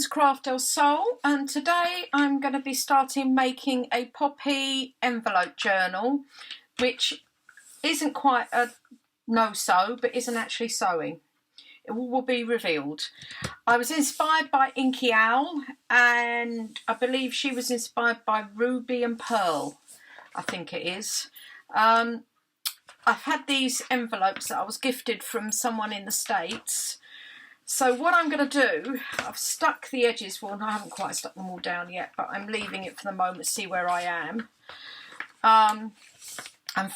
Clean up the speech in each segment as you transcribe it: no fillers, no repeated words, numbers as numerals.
Liana's Craft del Sol, and today I'm going to be starting making a poppy envelope journal, which isn't quite a no-sew, but isn't actually sewing. It will be revealed. I was inspired by Inky Owl, and I believe she was inspired by Ruby and Pearl, I think it is. I've had these envelopes that I was gifted from someone in the States. So what I'm going to do, I've stuck the edges, well I haven't quite stuck them all down yet, but I'm leaving it for the moment to see where I am. I'm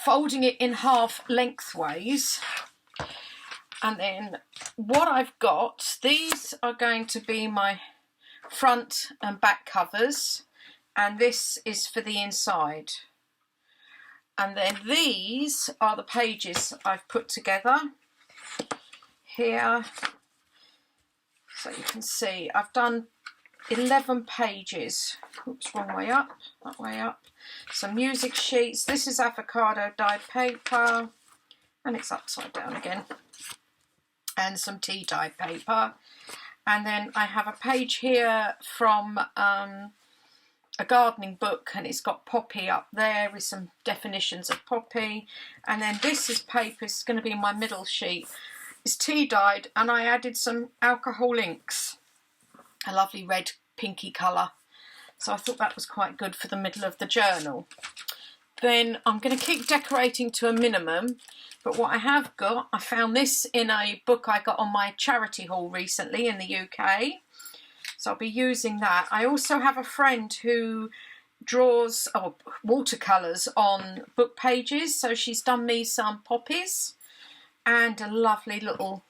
folding it in half lengthways, and then what I've got, these are going to be my front and back covers, and this is for the inside. And then these are the pages I've put together here. So you can see I've done 11 pages. Oops, wrong way up, that way up. Some music sheets. This is avocado dyed paper, and it's upside down again. And some tea dye paper. And then I have a page here from a gardening book, and it's got poppy up there with some definitions of poppy. And then this is paper, it's going to be my middle sheet. It's tea dyed, and I added some alcohol inks, a lovely red pinky colour. So I thought that was quite good for the middle of the journal. Then I'm going to keep decorating to a minimum, but what I have got, I found this in a book I got on my charity haul recently in the UK. So I'll be using that. I also have a friend who draws watercolours on book pages, so she's done me some poppies and a lovely little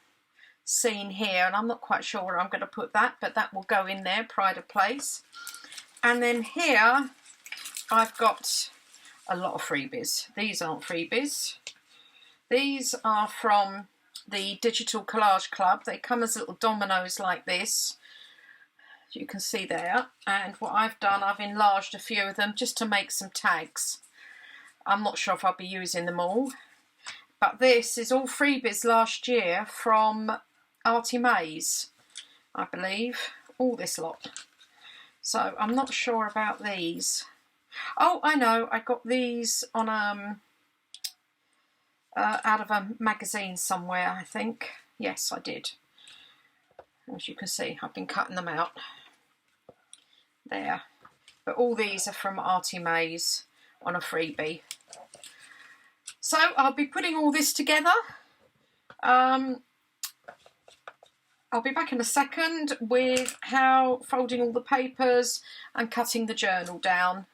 scene here, and I'm not quite sure where I'm going to put that, but that will go in there, pride of place. And then here I've got a lot of freebies. These aren't freebies. These are from the Digital Collage Club. They come as little dominoes like this, you can see there. And what I've done, I've enlarged a few of them just to make some tags. I'm not sure if I'll be using them all. But this is all freebies last year from Artymaze, I believe. All this lot. So I'm not sure about these. Oh, I know. I got these on out of a magazine somewhere, I think. Yes, I did. As you can see, I've been cutting them out. There. But all these are from Artymaze on a freebie. So I'll be putting all this together. I'll be back in a second with how folding all the papers and cutting the journal down.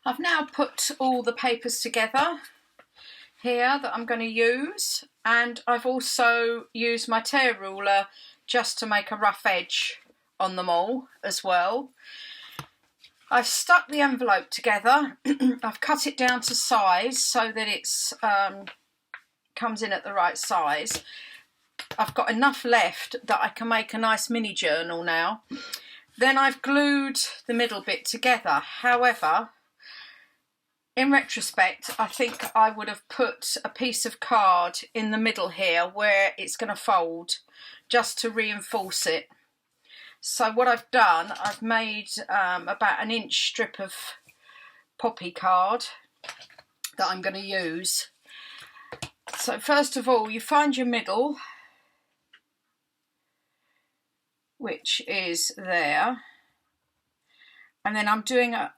I've now put all the papers together here that I'm going to use, and I've also used my tear ruler just to make a rough edge on them all as well. I've stuck the envelope together. I've cut it down to size so that it's comes in at the right size. I've got enough left that I can make a nice mini journal now. Then I've glued the middle bit together. However, in retrospect, I think I would have put a piece of card in the middle here where it's going to fold, just to reinforce it. So what I've done, I've made about an inch strip of poppy card that I'm going to use. So first of all, you find your middle, which is there, and then I'm doing a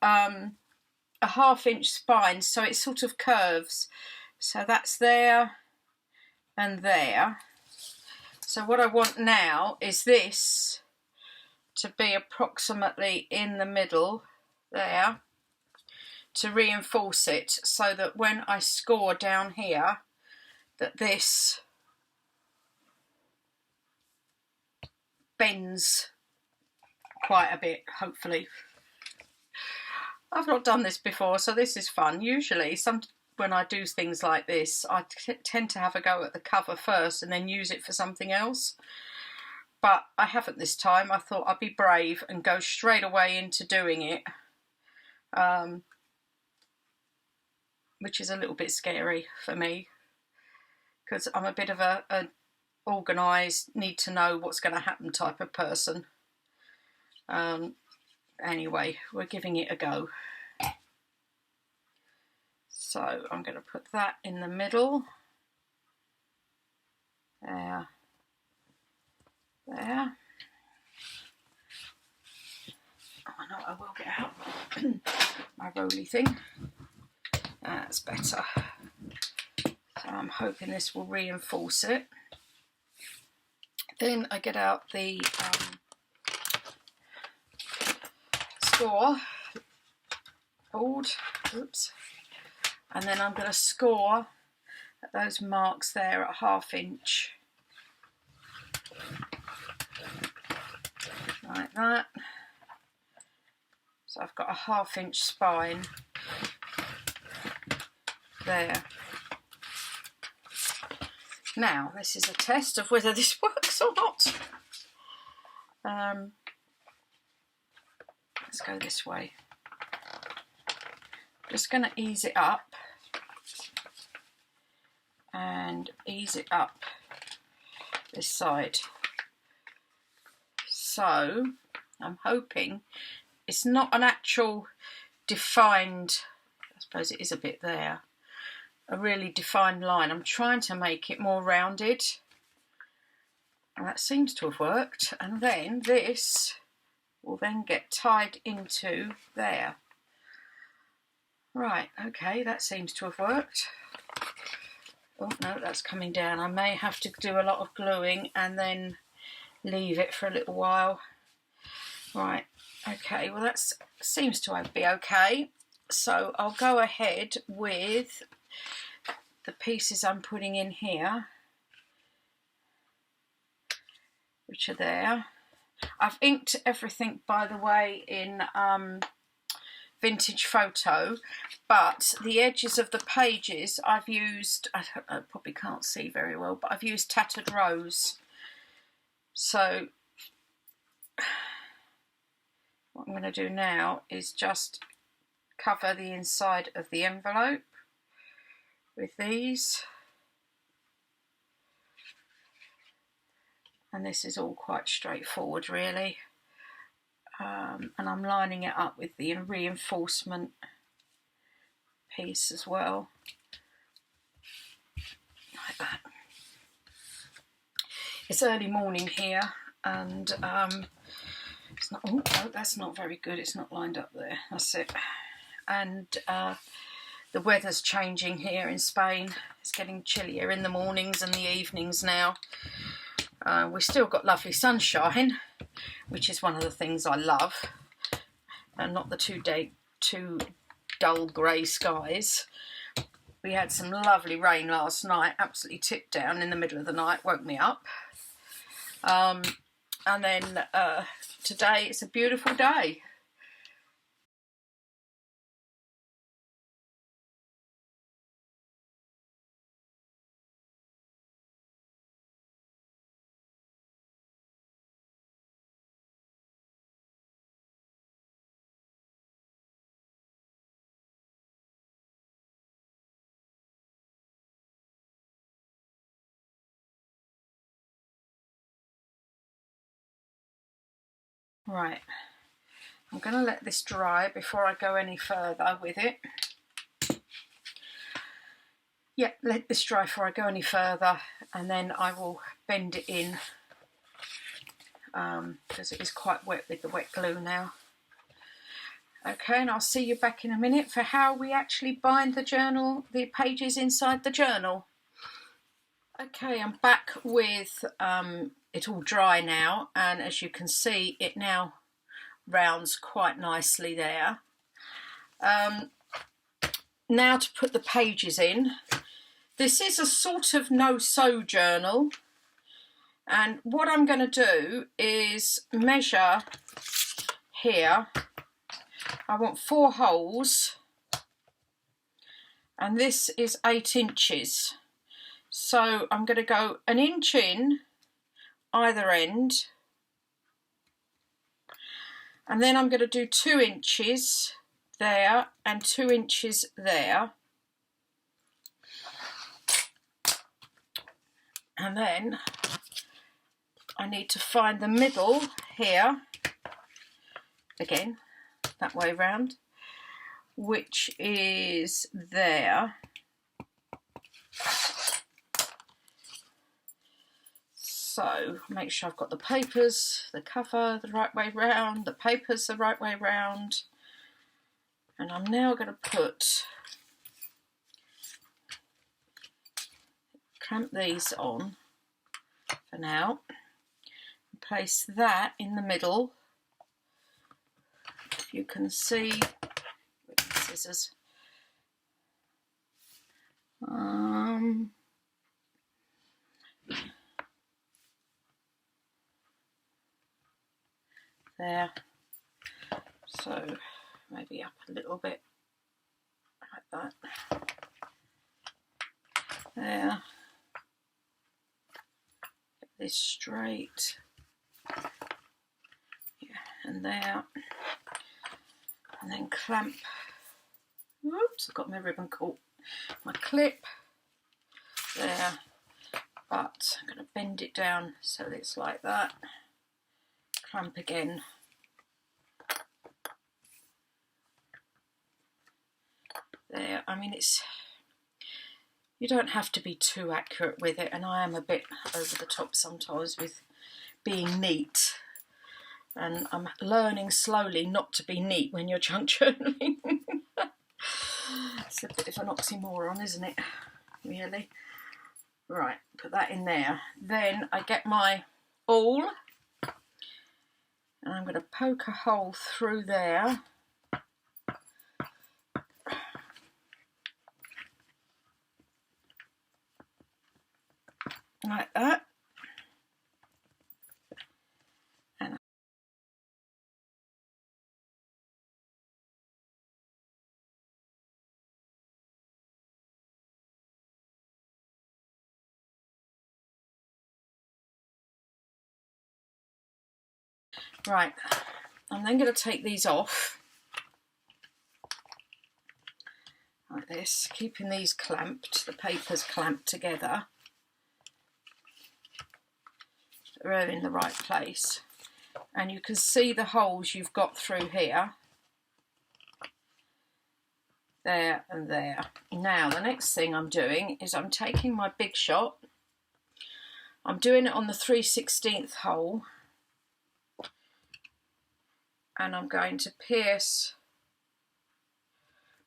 1/2 inch spine, so it sort of curves. So that's there and there. So what I want now is this to be approximately in the middle there, to reinforce it, so that when I score down here, that this bends quite a bit, hopefully. I've not done this before, so this is fun. Usually when I do things like this, I tend to have a go at the cover first and then use it for something else. But I haven't this time. I thought I'd be brave and go straight away into doing it, which is a little bit scary for me, because I'm a bit of a organised, need to know what's going to happen type of person. Anyway, we're giving it a go. So I'm going to put that in the middle. There. There. Oh no, I will get out my roly thing. That's better. So I'm hoping this will reinforce it. Then I get out the score board. Oops. And then I'm going to score at those marks there at 1/2 inch. Like that. So I've got a 1/2 inch spine there. Now this is a test of whether this works or not. Let's go this way. Just going to ease it up and ease it up this side. So I'm hoping it's not an actual defined, I suppose it is a bit there, a really defined line. I'm trying to make it more rounded, and that seems to have worked. And then this will then get tied into there. Right, okay, that seems to have worked. Oh no, that's coming down. I may have to do a lot of gluing and then leave it for a little while. Right, okay, well that seems to be okay. So I'll go ahead with the pieces I'm putting in here, which are there. I've inked everything, by the way, in Vintage Photo, but the edges of the pages I've used, I probably can't see very well, but I've used Tattered Rose. So what I'm going to do now is just cover the inside of the envelope with these. And this is all quite straightforward, really. And I'm lining it up with the reinforcement piece as well, like that. It's early morning here, and it's not. Oh no, that's not very good. It's not lined up there. That's it. And the weather's changing here in Spain. It's getting chillier in the mornings and the evenings now. We've still got lovely sunshine, which is one of the things I love, and not the too dull grey skies. We had some lovely rain last night, absolutely tipped down in the middle of the night, woke me up. And then today it's a beautiful day. Right, I'm going to let this dry before I go any further with it. Yeah, let this dry before I go any further, and then I will bend it in, because it is quite wet with the wet glue now. Okay, and I'll see you back in a minute for how we actually bind the journal, the pages inside the journal. Okay, I'm back with it all dry now, and as you can see, it now rounds quite nicely there. Now to put the pages in. This is a sort of no-sew journal, and what I'm going to do is measure here. I want 4 holes, and this is 8 inches. So I'm going to go 1 inch in either end, and then I'm going to do 2 inches there and 2 inches there, and then I need to find the middle here, again, that way round, which is there. So make sure I've got the papers, the cover the right way round, the papers the right way round. And I'm now going to clamp these on for now. Place that in the middle. You can see with the scissors. There. So maybe up a little bit like that. There. Get this straight. Yeah, and there. And then clamp. Oops, I've got my ribbon caught. My clip. There. But I'm going to bend it down so that it's like that. Clamp again. There. I mean, you don't have to be too accurate with it, and I am a bit over the top sometimes with being neat. And I'm learning slowly not to be neat when you're junk journaling. It's a bit of an oxymoron, isn't it? Really? Right, put that in there. Then I get my awl, and I'm going to poke a hole through there. Like that. And right, I'm then going to take these off like this, keeping these clamped, the papers clamped together. They're in the right place, and you can see the holes you've got through here, there and there. Now the next thing I'm doing is I'm taking my big shot, I'm doing it on the 3/16 hole, and I'm going to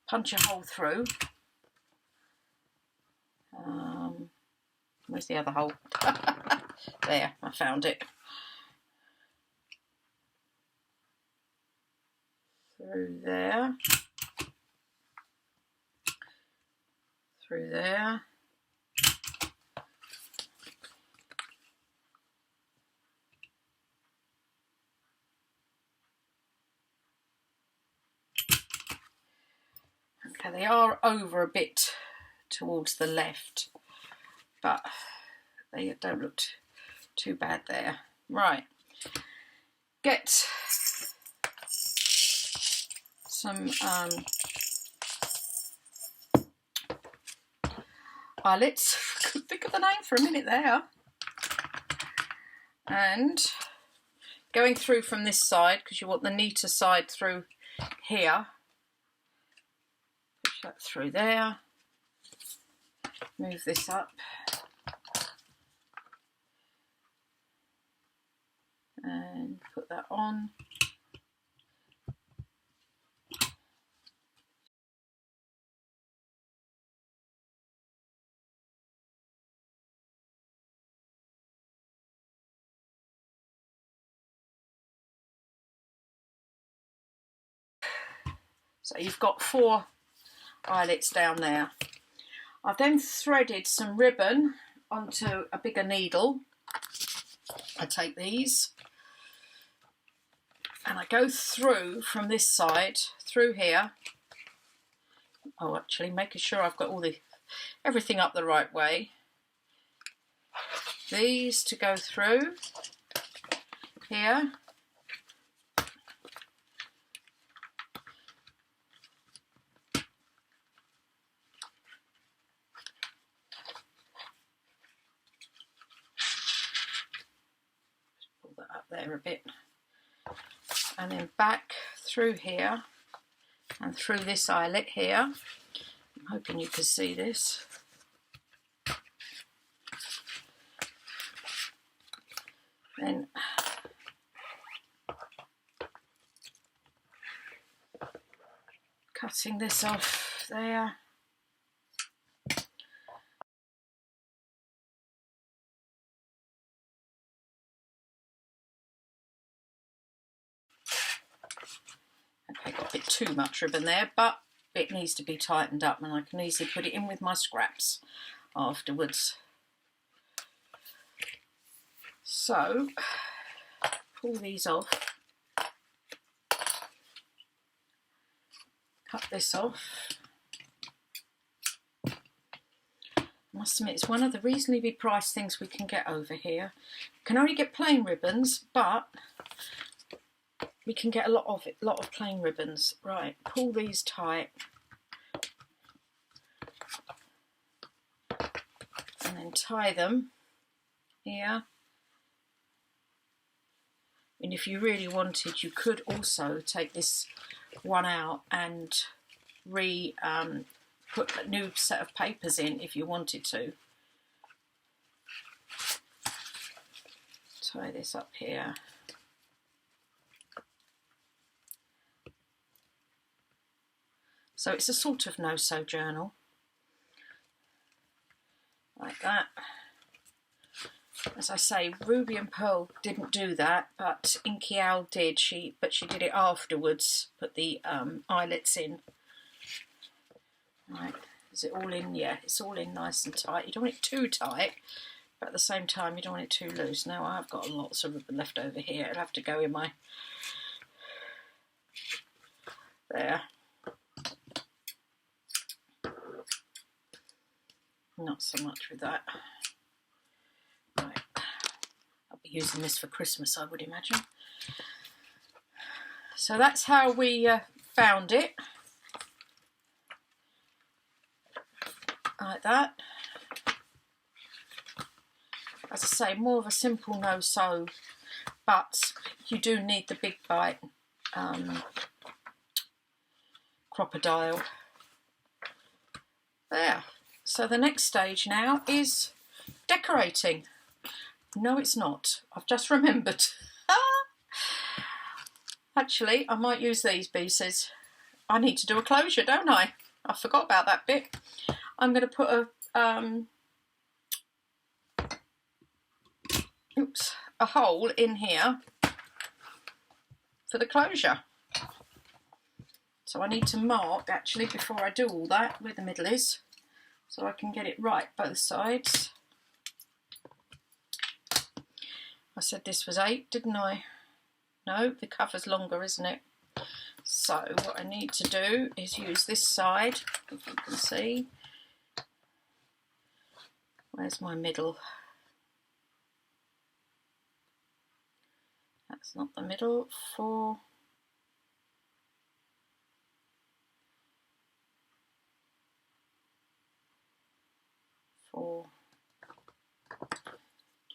punch a hole through. Where's the other hole? There, I found it. Through there. Through there. Okay, they are over a bit towards the left, but they don't look too bad there. Right, get some eyelets. Couldn't think of the name for a minute there. And going through from this side, because you want the neater side through here. Push that through there. Move this up. And put that on. So you've got 4 eyelets down there. I've then threaded some ribbon onto a bigger needle. I take these and I go through from this side, through here. Oh, actually making sure I've got everything up the right way. These to go through here. Pull that up there a bit. And then back through here and through this eyelet here. I'm hoping you can see this. Then cutting this off there. Okay, got a bit too much ribbon there, but it needs to be tightened up, and I can easily put it in with my scraps afterwards. So, pull these off, cut this off. I must admit, it's one of the reasonably priced things we can get over here. You can only get plain ribbons, but we can get a lot of plain ribbons. Right, pull these tight. And then tie them here. And if you really wanted, you could also take this one out and put a new set of papers in if you wanted to. Tie this up here. So it's a sort of no-sew journal, like that. As I say, Ruby and Pearl didn't do that, but Inky Owl did. She did it afterwards. Put the eyelets in. Right, is it all in? Yeah, it's all in nice and tight. You don't want it too tight, but at the same time, you don't want it too loose. Now I've got lots of ribbon left over here. It'll have to go in my there. Not so much with that. Right, I'll be using this for Christmas, I would imagine. So that's how we found it. Like that. As I say, more of a simple no-sew, but you do need the big bite crocodile. There. So the next stage now is decorating. No, it's not. I've just remembered. Actually, I might use these pieces. I need to do a closure, don't I? I forgot about that bit. I'm going to put a hole in here for the closure. So I need to mark, actually, before I do all that, where the middle is, so I can get it right both sides. I said this was 8, didn't I? No, the cover's longer, isn't it? So what I need to do is use this side, if you can see. Where's my middle? That's not the middle. 4.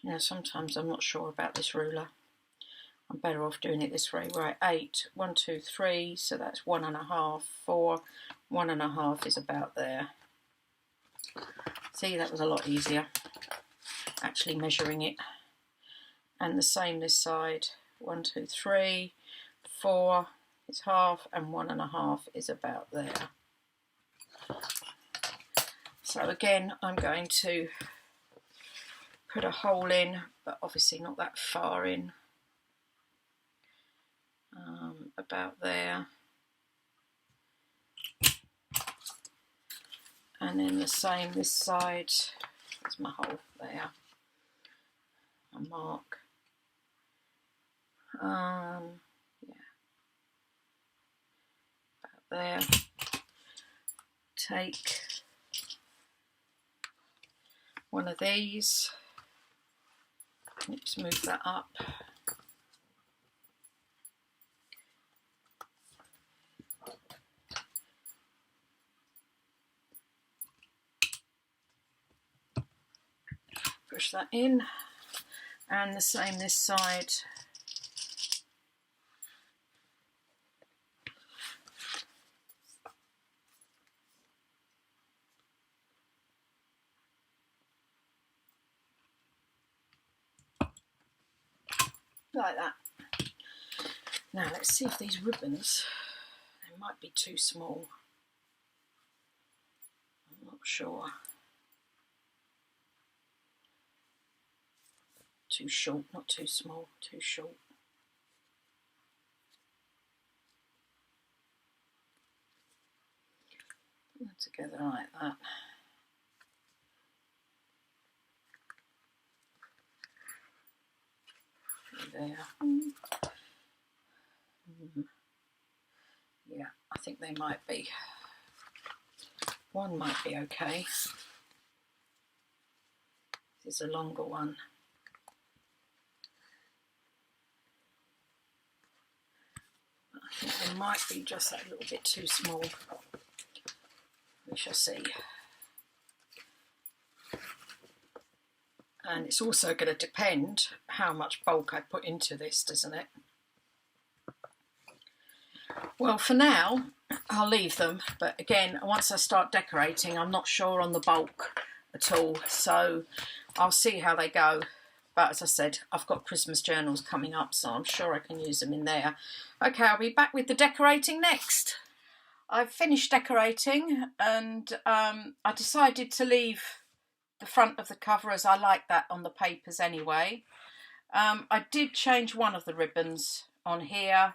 You know, sometimes I'm not sure about this ruler. I'm better off doing it this way. Right, 8, 1, 2, 3, so that's 1.5, 4, 1.5 is about there. See, that was a lot easier, actually measuring it. And the same this side, 1, 2, 3, 4 is half, and 1.5 is about there. So again, I'm going to put a hole in, but obviously not that far in. About there. And then the same this side. There's my hole there. A mark. Yeah. About there. Take one of these. Oops, move that up. Push that in, and the same this side. like that. Now let's see if these ribbons, they might be too small. I'm not sure. Too short, not too small, too short. Put them together like that. There. Yeah, I think they might be. One might be okay. This is a longer one. I think they might be just that little bit too small. We shall see. And it's also going to depend how much bulk I put into this, doesn't it? Well, for now, I'll leave them. But again, once I start decorating, I'm not sure on the bulk at all. So I'll see how they go. But as I said, I've got Christmas journals coming up, so I'm sure I can use them in there. Okay, I'll be back with the decorating next. I've finished decorating, and I decided to leave the front of the cover as I like that on the papers anyway. I did change one of the ribbons on here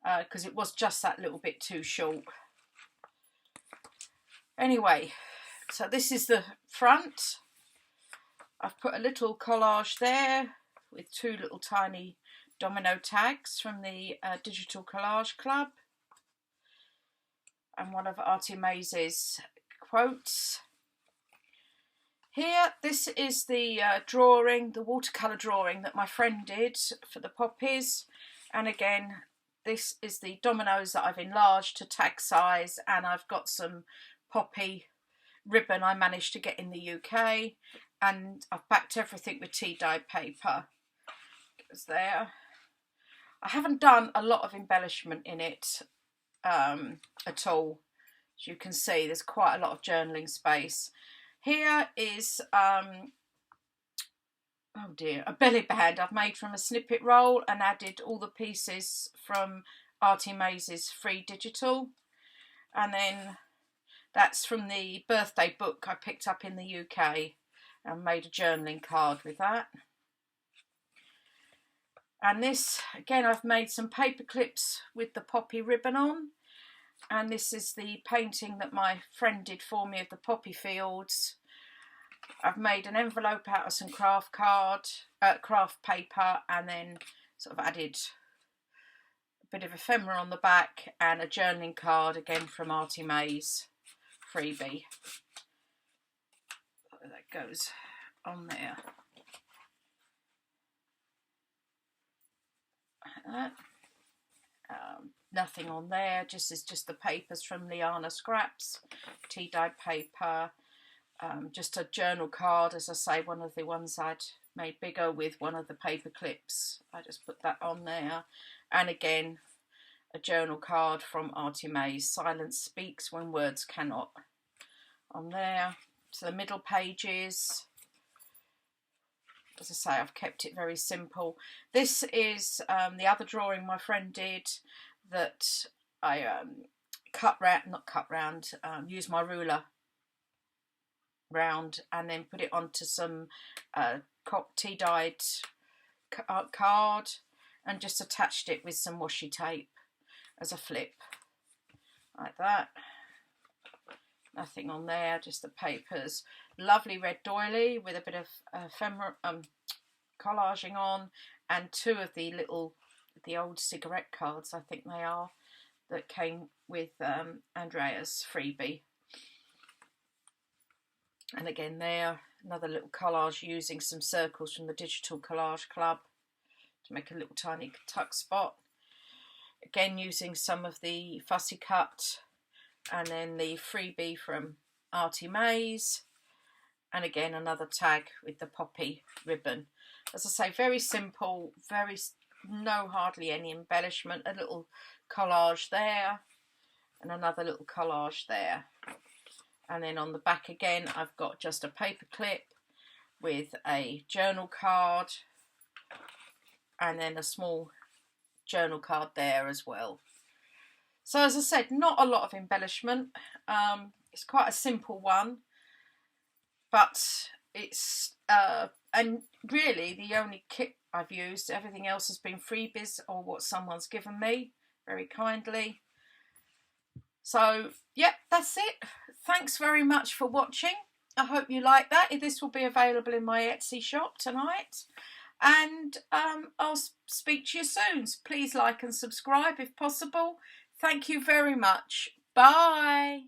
because it was just that little bit too short. Anyway, so this is the front. I've put a little collage there with two little tiny domino tags from the Digital Collage Club and one of Artymaze's quotes. Here, this is the drawing, the watercolour drawing that my friend did for the poppies. And again, this is the dominoes that I've enlarged to tag size, and I've got some poppy ribbon I managed to get in the UK, and I've backed everything with tea-dyed paper. It was there. I haven't done a lot of embellishment in it at all. As you can see, there's quite a lot of journaling space. Here is, oh dear, a belly band I've made from a snippet roll and added all the pieces from Artymaze's free digital. And then that's from the birthday book I picked up in the UK and made a journaling card with that. And this, again, I've made some paper clips with the poppy ribbon on. And this is the painting that my friend did for me of the poppy fields. I've made an envelope out of some craft paper, and then sort of added a bit of ephemera on the back and a journaling card again from Artymaze freebie. That goes on there. Like that. Nothing on there, just the papers from Liana Scraps, tea-dyed paper, just a journal card, as I say, one of the ones I'd made bigger with one of the paper clips. I just put that on there. And again, a journal card from Artymaze, Silence Speaks When Words Cannot, on there. So the middle pages, as I say, I've kept it very simple. This is the other drawing my friend did that I used my ruler round and then put it onto some tea-dyed card and just attached it with some washi tape as a flip, like that. Nothing on there, just the papers. Lovely red doily with a bit of ephemera collaging on, and two of the old cigarette cards, I think they are, that came with Andrea's freebie. And again there, another little collage using some circles from the Digital Collage Club to make a little tiny tuck spot. Again using some of the fussy cut, and then the freebie from Artymaze, and again another tag with the poppy ribbon. As I say, very simple, hardly any embellishment. A little collage there and another little collage there. And then on the back again, I've got just a paper clip with a journal card and then a small journal card there as well. So as I said, not a lot of embellishment. It's quite a simple one, but it's and really the only kit I've used. Everything else has been freebies or what someone's given me very kindly. So yeah, that's it. Thanks very much for watching. I hope you like that. This will be available in my Etsy shop tonight, and I'll speak to you soon. Please like and subscribe if possible. Thank you very much. Bye.